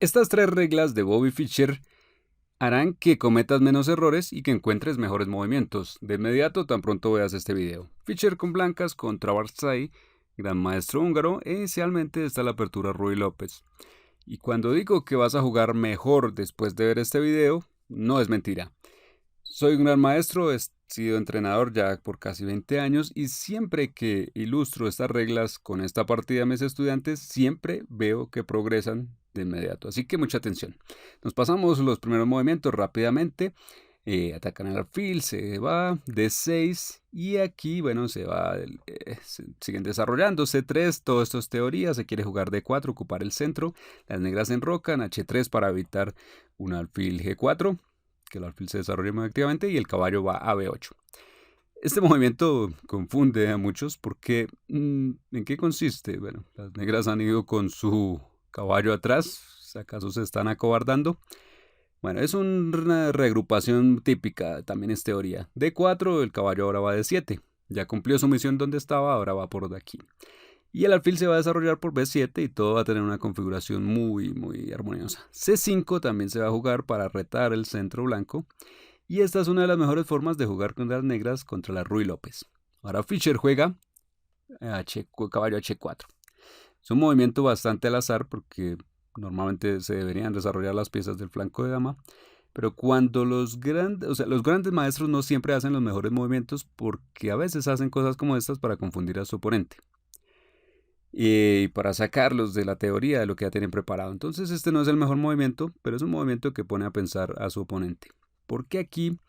Estas tres reglas de Bobby Fischer harán que cometas menos errores y que encuentres mejores movimientos. De inmediato, tan pronto veas este video. Fischer con blancas contra Barzai, gran maestro húngaro, e inicialmente está la apertura Ruy López. Y cuando digo que vas a jugar mejor después de ver este video, no es mentira. Soy un gran maestro, he sido entrenador ya por casi 20 años y siempre que ilustro estas reglas con esta partida a mis estudiantes, siempre veo que progresan de inmediato. Así que mucha atención. Nos pasamos los primeros movimientos rápidamente. Atacan el alfil, se va, D6 y aquí, bueno, siguen desarrollando C3, todo esto es teoría, se quiere jugar D4, ocupar el centro, las negras enrocan, H3 para evitar un alfil G4, que el alfil se desarrolle muy activamente y el caballo va a B8. Este movimiento confunde a muchos porque ¿en qué consiste? Bueno, las negras han ido con su caballo atrás, ¿acaso se están acobardando? Bueno, es una reagrupación típica, también es teoría. D4, el caballo ahora va a D7. Ya cumplió su misión donde estaba, ahora va por aquí. Y el alfil se va a desarrollar por B7 y todo va a tener una configuración muy armoniosa. C5 también se va a jugar para retar el centro blanco. Y esta es una de las mejores formas de jugar con las negras contra la Ruy López. Ahora Fischer juega caballo H4. Es un movimiento bastante al azar porque normalmente se deberían desarrollar las piezas del flanco de dama. Pero cuando los grandes maestros no siempre hacen los mejores movimientos porque a veces hacen cosas como estas para confundir a su oponente. Y para sacarlos de la teoría de lo que ya tienen preparado. Entonces este no es el mejor movimiento, pero es un movimiento que pone a pensar a su oponente. Porque aquí,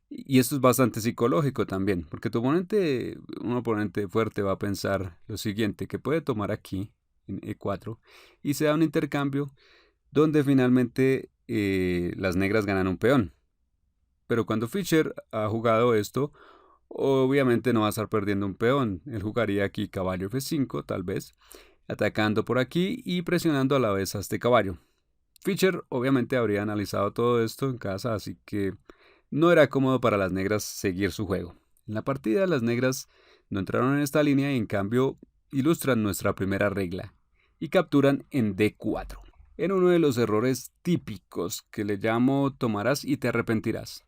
y esto es bastante psicológico también, porque un oponente fuerte va a pensar lo siguiente, que puede tomar aquí, en E4, y se da un intercambio donde finalmente las negras ganan un peón. Pero cuando Fischer ha jugado esto, obviamente no va a estar perdiendo un peón. Él jugaría aquí caballo F5, tal vez, atacando por aquí y presionando a la vez a este caballo. Fischer obviamente habría analizado todo esto en casa, así que no era cómodo para las negras seguir su juego. En la partida las negras no entraron en esta línea y en cambio ilustran nuestra primera regla y capturan en D4. En uno de los errores típicos que le llamo tomarás y te arrepentirás.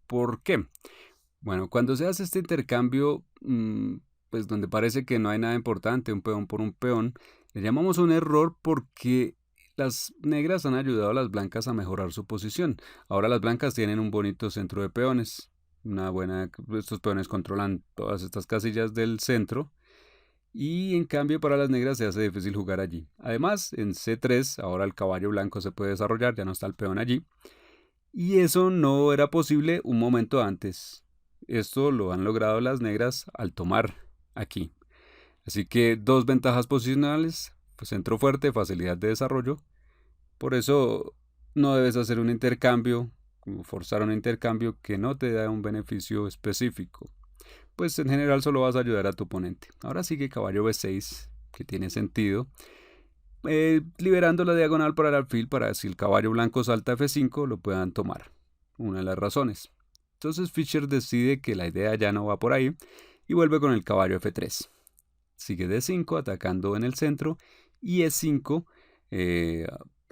¿Por qué? Bueno, cuando se hace este intercambio, pues donde parece que no hay nada importante, un peón por un peón, le llamamos un error porque las negras han ayudado a las blancas a mejorar su posición. Ahora las blancas tienen un bonito centro de peones. Estos peones controlan todas estas casillas del centro. Y en cambio para las negras se hace difícil jugar allí. Además, en C3, ahora el caballo blanco se puede desarrollar, ya no está el peón allí. Y eso no era posible un momento antes. Esto lo han logrado las negras al tomar aquí. Así que dos ventajas posicionales, pues centro fuerte, facilidad de desarrollo. Por eso no debes hacer un intercambio, forzar un intercambio que no te da un beneficio específico. Pues en general solo vas a ayudar a tu oponente. Ahora sigue caballo B6, que tiene sentido. Liberando la diagonal para el alfil para si el caballo blanco salta F5 lo puedan tomar. Una de las razones. Entonces Fischer decide que la idea ya no va por ahí y vuelve con el caballo F3. Sigue D5 atacando en el centro y E5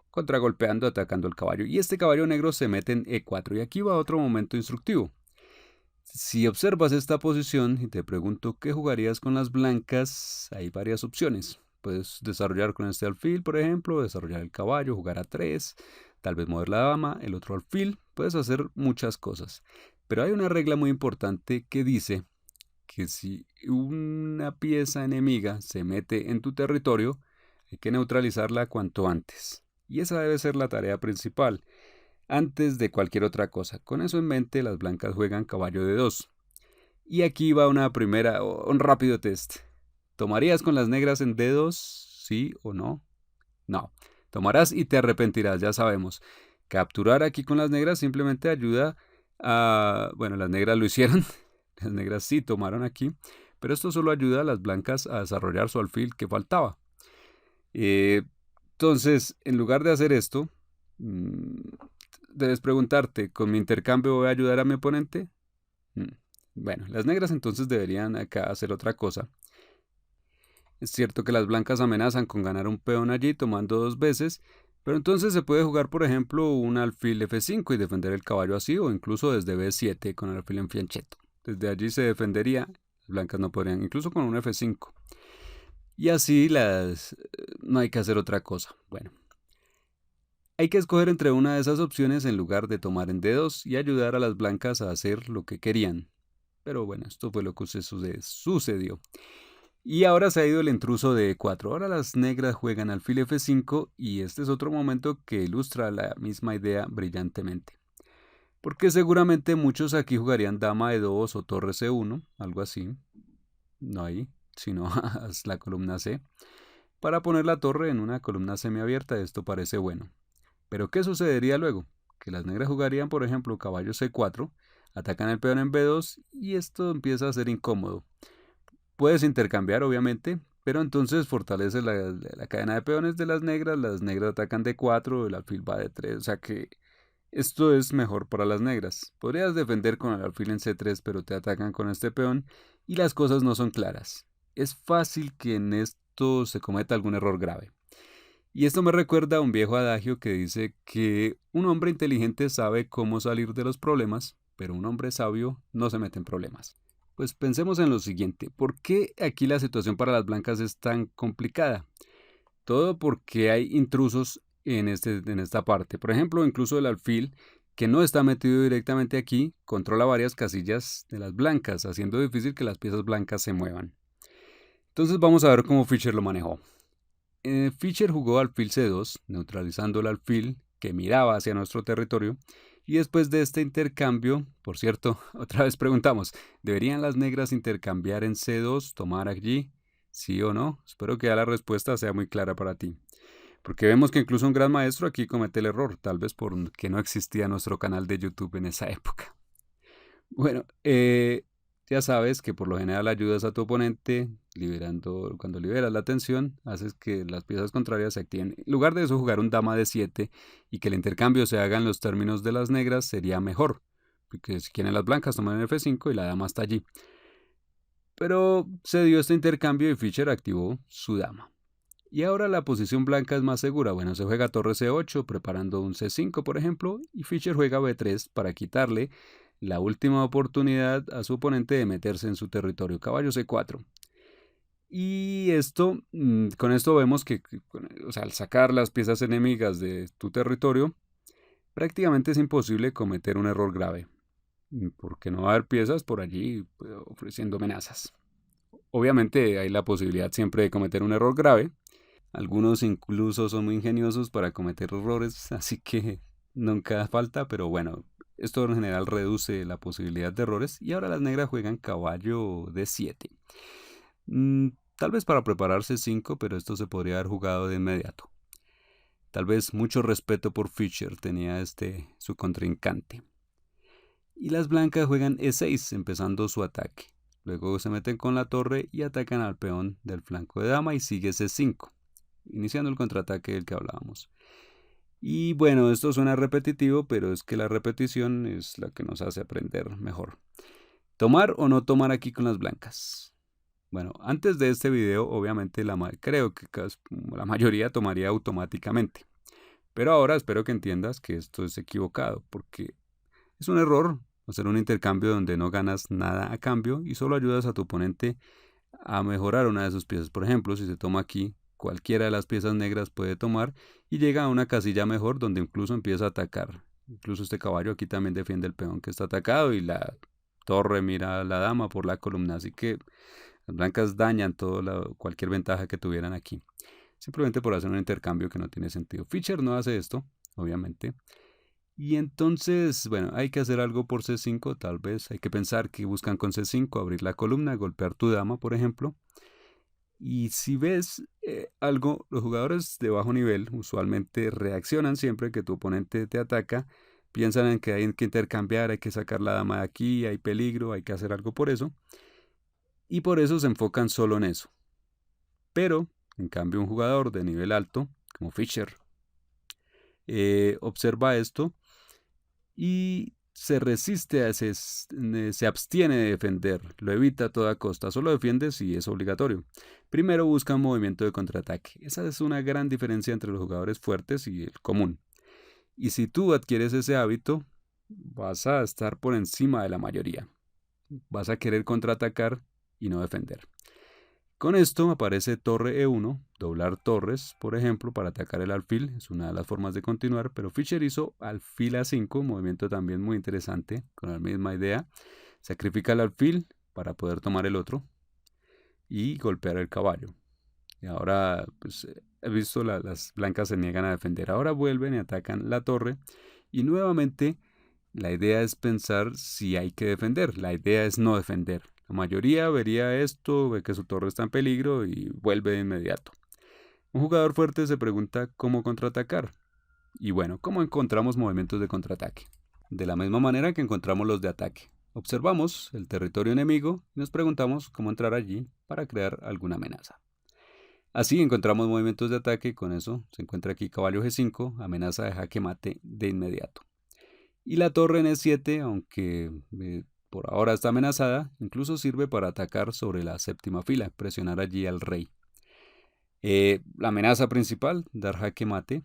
contragolpeando atacando el caballo. Y este caballo negro se mete en E4 y aquí va otro momento instructivo. Si observas esta posición y te pregunto qué jugarías con las blancas, hay varias opciones. Puedes desarrollar con este alfil, por ejemplo, desarrollar el caballo, jugar a 3, tal vez mover la dama, el otro alfil, puedes hacer muchas cosas. Pero hay una regla muy importante que dice que si una pieza enemiga se mete en tu territorio, hay que neutralizarla cuanto antes. Y esa debe ser la tarea principal antes de cualquier otra cosa. Con eso en mente, las blancas juegan caballo de 2. Y aquí va un rápido test. ¿Tomarías con las negras en D2? ¿Sí o no? No. Tomarás y te arrepentirás, ya sabemos. Capturar aquí con las negras simplemente ayuda a... Bueno, las negras lo hicieron. Las negras sí tomaron aquí. Pero esto solo ayuda a las blancas a desarrollar su alfil que faltaba. Entonces, en lugar de hacer esto, debes preguntarte, ¿con mi intercambio voy a ayudar a mi oponente? Bueno, las negras entonces deberían acá hacer otra cosa. Es cierto que las blancas amenazan con ganar un peón allí tomando 2 veces, Pero entonces se puede jugar, por ejemplo, un alfil F5 y defender el caballo así, o incluso desde B7 con el alfil en fianchetto. Desde allí se defendería, las blancas no podrían, incluso con un F5. Y así no hay que hacer otra cosa. Bueno, hay que escoger entre una de esas opciones en lugar de tomar en D2 y ayudar a las blancas a hacer lo que querían. Pero bueno, esto fue lo que sucedió. Y ahora se ha ido el intruso de E4. Ahora las negras juegan alfil F5 y este es otro momento que ilustra la misma idea brillantemente. Porque seguramente muchos aquí jugarían dama E2 o torre C1, algo así. No ahí, sino la columna C. Para poner la torre en una columna semiabierta, esto parece bueno. Pero ¿qué sucedería luego? Que las negras jugarían, por ejemplo, caballo C4, atacan el peón en B2 y esto empieza a ser incómodo. Puedes intercambiar, obviamente, pero entonces fortalece la cadena de peones de las negras atacan D4, el alfil va a D3, o sea que esto es mejor para las negras. Podrías defender con el alfil en C3, pero te atacan con este peón y las cosas no son claras. Es fácil que en esto se cometa algún error grave. Y esto me recuerda a un viejo adagio que dice que un hombre inteligente sabe cómo salir de los problemas, pero un hombre sabio no se mete en problemas. Pues pensemos en lo siguiente, ¿por qué aquí la situación para las blancas es tan complicada? Todo porque hay intrusos en esta parte. Por ejemplo, incluso el alfil, que no está metido directamente aquí, controla varias casillas de las blancas, haciendo difícil que las piezas blancas se muevan. Entonces vamos a ver cómo Fischer lo manejó. Fischer jugó alfil C2, neutralizando el alfil que miraba hacia nuestro territorio. Y después de este intercambio, por cierto, otra vez preguntamos, ¿deberían las negras intercambiar en C2, tomar allí? ¿Sí o no? Espero que ya la respuesta sea muy clara para ti. Porque vemos que incluso un gran maestro aquí comete el error, tal vez porque no existía nuestro canal de YouTube en esa época. Bueno, ya sabes que por lo general ayudas a tu oponente cuando liberas la tensión, haces que las piezas contrarias se activen. En lugar de eso, jugar un dama de 7 y que el intercambio se haga en los términos de las negras sería mejor. Porque si quieren las blancas toman el F5 y la dama está allí. Pero se dio este intercambio y Fischer activó su dama. Y ahora la posición blanca es más segura. Bueno, se juega torre C8 preparando un C5 por ejemplo y Fischer juega B3 para quitarle la última oportunidad a su oponente de meterse en su territorio. Caballo C4. Y con esto vemos que, al sacar las piezas enemigas de tu territorio, prácticamente es imposible cometer un error grave, porque no va a haber piezas por allí ofreciendo amenazas. Obviamente hay la posibilidad siempre de cometer un error grave. Algunos incluso son muy ingeniosos para cometer errores, así que nunca falta, pero bueno, esto en general reduce la posibilidad de errores. Y ahora las negras juegan caballo D7. Tal vez para prepararse 5, pero esto se podría haber jugado de inmediato. Tal vez mucho respeto por Fischer tenía su contrincante. Y las blancas juegan E6, empezando su ataque. Luego se meten con la torre y atacan al peón del flanco de dama y sigue C5, iniciando el contraataque del que hablábamos. Y bueno, esto suena repetitivo, pero es que la repetición es la que nos hace aprender mejor. ¿Tomar o no tomar aquí con las blancas? Bueno, antes de este video, obviamente creo que la mayoría tomaría automáticamente. Pero ahora espero que entiendas que esto es equivocado, porque es un error hacer un intercambio donde no ganas nada a cambio y solo ayudas a tu oponente a mejorar una de sus piezas. Por ejemplo, si se toma aquí, cualquiera de las piezas negras puede tomar y llega a una casilla mejor donde incluso empieza a atacar. Incluso este caballo aquí también defiende el peón que está atacado y la torre mira a la dama por la columna, así que las blancas dañan cualquier ventaja que tuvieran aquí, simplemente por hacer un intercambio que no tiene sentido. Fischer no hace esto, obviamente. Y entonces, bueno, hay que hacer algo por C5, tal vez. Hay que pensar que buscan con C5, abrir la columna, golpear tu dama, por ejemplo. Y si ves algo, los jugadores de bajo nivel usualmente reaccionan siempre que tu oponente te ataca. Piensan en que hay que intercambiar, hay que sacar la dama de aquí, hay peligro, hay que hacer algo por eso. Y por eso se enfocan solo en eso. Pero, en cambio, un jugador de nivel alto, como Fischer, observa esto y se resiste, se abstiene de defender, lo evita a toda costa, solo defiende si es obligatorio. Primero busca un movimiento de contraataque. Esa es una gran diferencia entre los jugadores fuertes y el común. Y si tú adquieres ese hábito, vas a estar por encima de la mayoría. Vas a querer contraatacar y no defender. Con esto aparece torre E1, doblar torres, por ejemplo, para atacar el alfil, es una de las formas de continuar, pero Fischer hizo alfil A5, un movimiento también muy interesante, con la misma idea. Sacrifica el alfil para poder tomar el otro y golpear el caballo. Y ahora, pues, he visto las blancas se niegan a defender. Ahora vuelven y atacan la torre. Y nuevamente, la idea es pensar si hay que defender. La idea es no defender. La mayoría vería esto, ve que su torre está en peligro y vuelve de inmediato. Un jugador fuerte se pregunta cómo contraatacar. Y bueno, ¿cómo encontramos movimientos de contraataque? De la misma manera que encontramos los de ataque. Observamos el territorio enemigo y nos preguntamos cómo entrar allí para crear alguna amenaza. Así encontramos movimientos de ataque y con eso se encuentra aquí caballo G5, amenaza de jaque mate de inmediato. Y la torre en E7, aunque por ahora está amenazada, incluso sirve para atacar sobre la séptima fila, presionar allí al rey. La amenaza principal, dar jaque mate,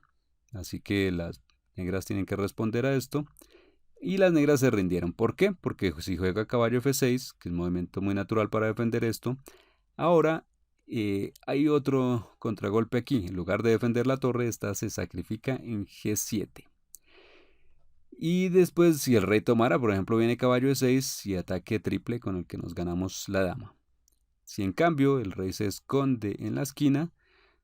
así que las negras tienen que responder a esto. Y las negras se rindieron. ¿Por qué? Porque si juega caballo F6, que es un movimiento muy natural para defender esto, ahora hay otro contragolpe aquí. En lugar de defender la torre, esta se sacrifica en G7. Y después, si el rey tomara, por ejemplo, viene caballo E6 y ataque triple con el que nos ganamos la dama. Si en cambio el rey se esconde en la esquina,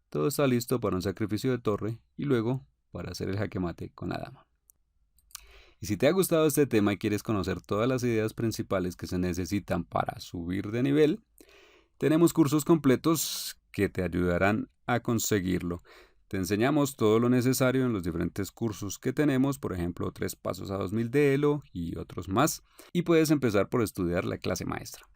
todo está listo para un sacrificio de torre y luego para hacer el jaque mate con la dama. Y si te ha gustado este tema y quieres conocer todas las ideas principales que se necesitan para subir de nivel, tenemos cursos completos que te ayudarán a conseguirlo. Te enseñamos todo lo necesario en los diferentes cursos que tenemos, por ejemplo, 3 pasos a 2000 de Elo y otros más. Y puedes empezar por estudiar la clase maestra.